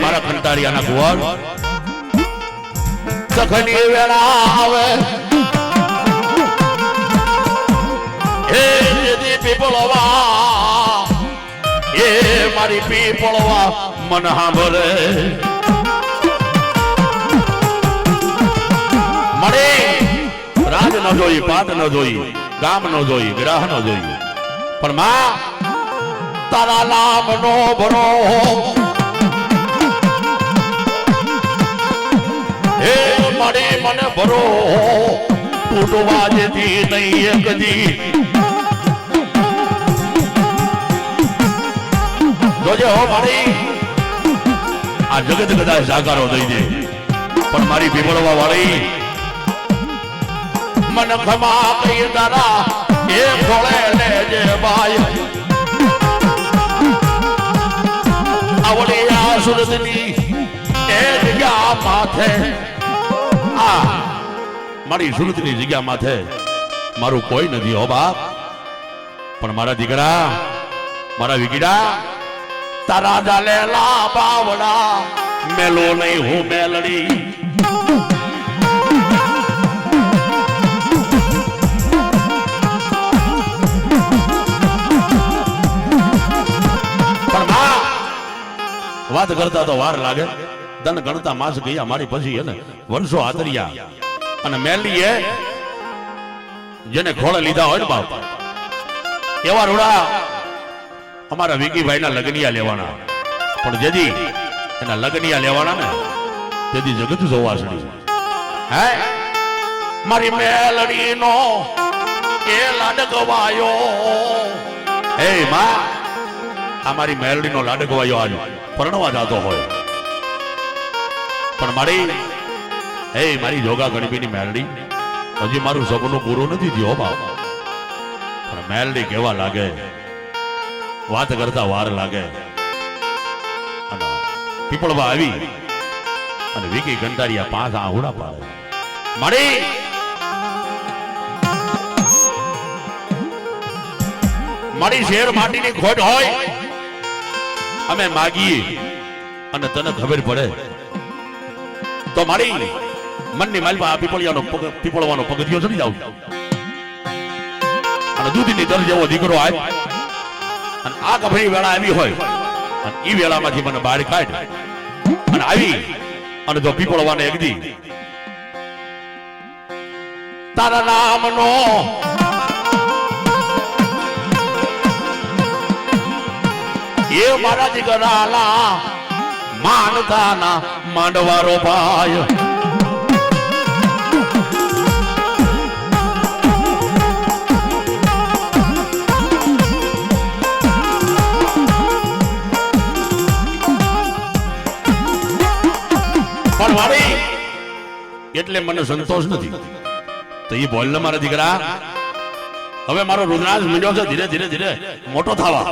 મારા કંટાળિયાના કુંવર સખની વેળા આવે હે જેદી પીપળવા એ મારી પીપળવા મન સાંભળે મળે રાજ ન જોઈ પાટ ન જોઈ ગામ ન જોઈ ગ્રહ ન જોઈ પણ માં તારા નામ નો ભરો હે મારી મને ભરો તૂટવા જેથી નહીં એક દી જોજે હો મારી આ જગત કદાચ જાકારો દઈ દે પણ મારી પીપળવા વાળી મન ખમા કઈ તારા એ ખોળે લેજે બાય આવડી આ સુરતની એ જગ્યા માથે આ મારી સુરતની જગ્યા માથે મારું કોઈ નથી હો બાપ પણ મારા દીકરા મારા વિકીડા તારા જાલેલા બાવડા મેલો નહીં હું મેલડી વાત કરતા તો વાર લાગે ધન ગણતા માસ ગયા મારી પછી એને વર્ષો આતરિયા અને મેલીએ જેને ખોળે લીધા હોય ને બાપ એવા રૂડા અમારા વિકીભાઈ ના લગનિયા લેવાના પણ જેદી એના લગનિયા લેવાના ને તેદી જગત જોવા સડી હે મારી મેલડી નો એ લાડકવાયો હે માં આ મારી મેલડી નો લાડકવાયો આજ પરણવા જાતો હોય પણ મારી હે મારી જોગા ગણપીની મેલડી હજી મારું સપનું પૂરું નથી થયું બાપ પણ મેલડી કેવા લાગે વાત કરતા વાર લાગે અને પીપળવા આવી અને વિકી કંટારિયા 5 આહુડા પાડે મારી મારી શેર માટીની ખોટ હોય અમે માગીએ અને તને ખબર પડે તો મારી મનની માલમાં પીપળવાનો પગથિયો ચડી જાવ અને દૂધની દર જેવો દીકરો આવે અને આ કભરી વેળા આવી હોય અને ઈ વેળામાંથી મને બહાર કાઢ અને આવી અને જો પીપળવાને એકદી તારા નામનો એ મારા દીકરાના માનતાના માંડવારો ભાઈ પણ વાળી એટલે મને સંતોષ નથી તો એ બોલ ને મારા દીકરા હવે મારો રુદ્રાજ મળ્યો છે ધીરે ધીરે ધીરે મોટો થવા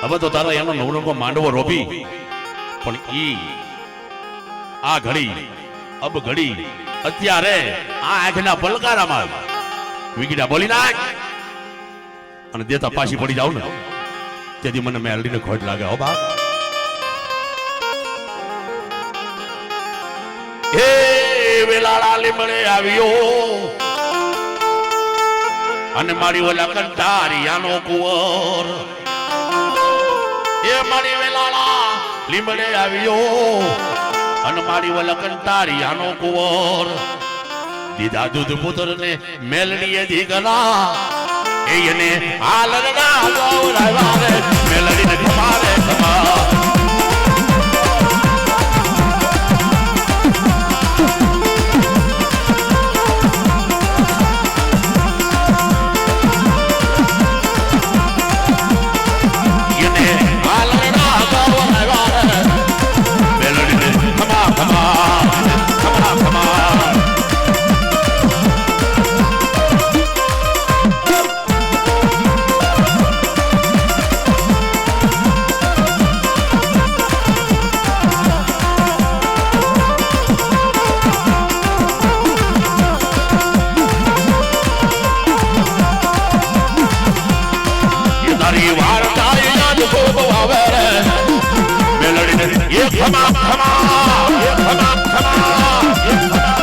હવે તો તારા એનો નવરંગો માંડવો રોપી પણ ઈ આ ઘડી અબ ઘડી અત્યારે આ આંખના પલકારામાં વિકીડા બોલી નાખ અને દેતા પાછી પડી જાવ ને તેથી મને મેલડીને ખોટ લાગે હો બાપ હે વેલાળા લીમડે આવ્યો અને મારી ઓલા કંટારિયાનો કુંવર એ મારી વેલાળા લીમડે આવ્યો અને મારી ઓલા કંટારિયાનો કુંવર દીધા દૂધ પુત્ર ને મેલડીએ દીકરા એને હાલના ગૌરવા રે મેલડી ને મારે તમા ખમા ખમા એ ખમા ખમા એ ખમા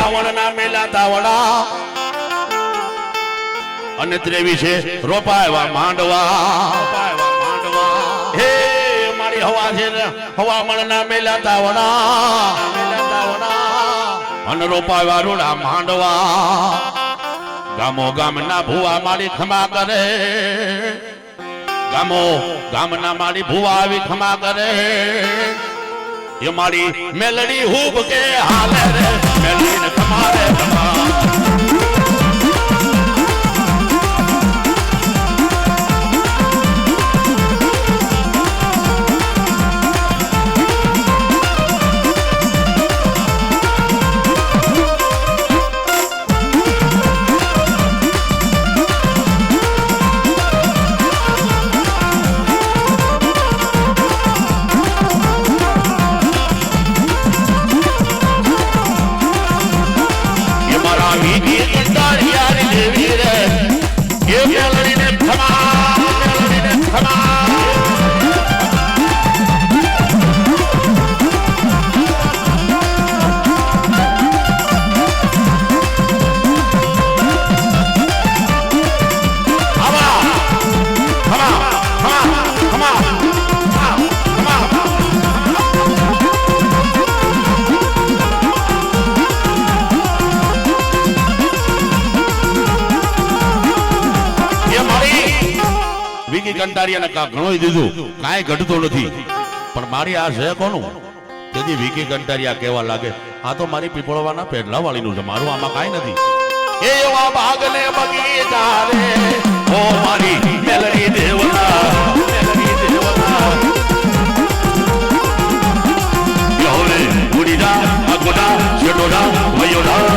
હવાવળના મેલાતા વડા અને 23 રોપાયવા માંડવા હે મારી હવા છે હવાવળના મેલાતા વડા અને રોપાયવા રોડા માંડવા ગામો ગામના ભુવા મારી ખમા કરે ગામો ગામના મારી ભુવા આવી ખમા કરે ये मारी मेलडी हुब के हाले रे मेलडी ने कमारे कमा કંટારિયાને કા ઘણોય દીધું કાંઈ ઘટતો નથી પણ મારી આ છે કોનું તેથી વિકી કંટારિયા કહેવા લાગે આ તો મારી પીપળવાના પેડલા વાળીનું છે મારું આમાં કાંઈ નથી એવા ભાગને બગીચા રે ઓ મારી મેલડી દેવતા મેલડી દેવતા યોરે ઉડીડા અગોડા છેડોડા વયોડા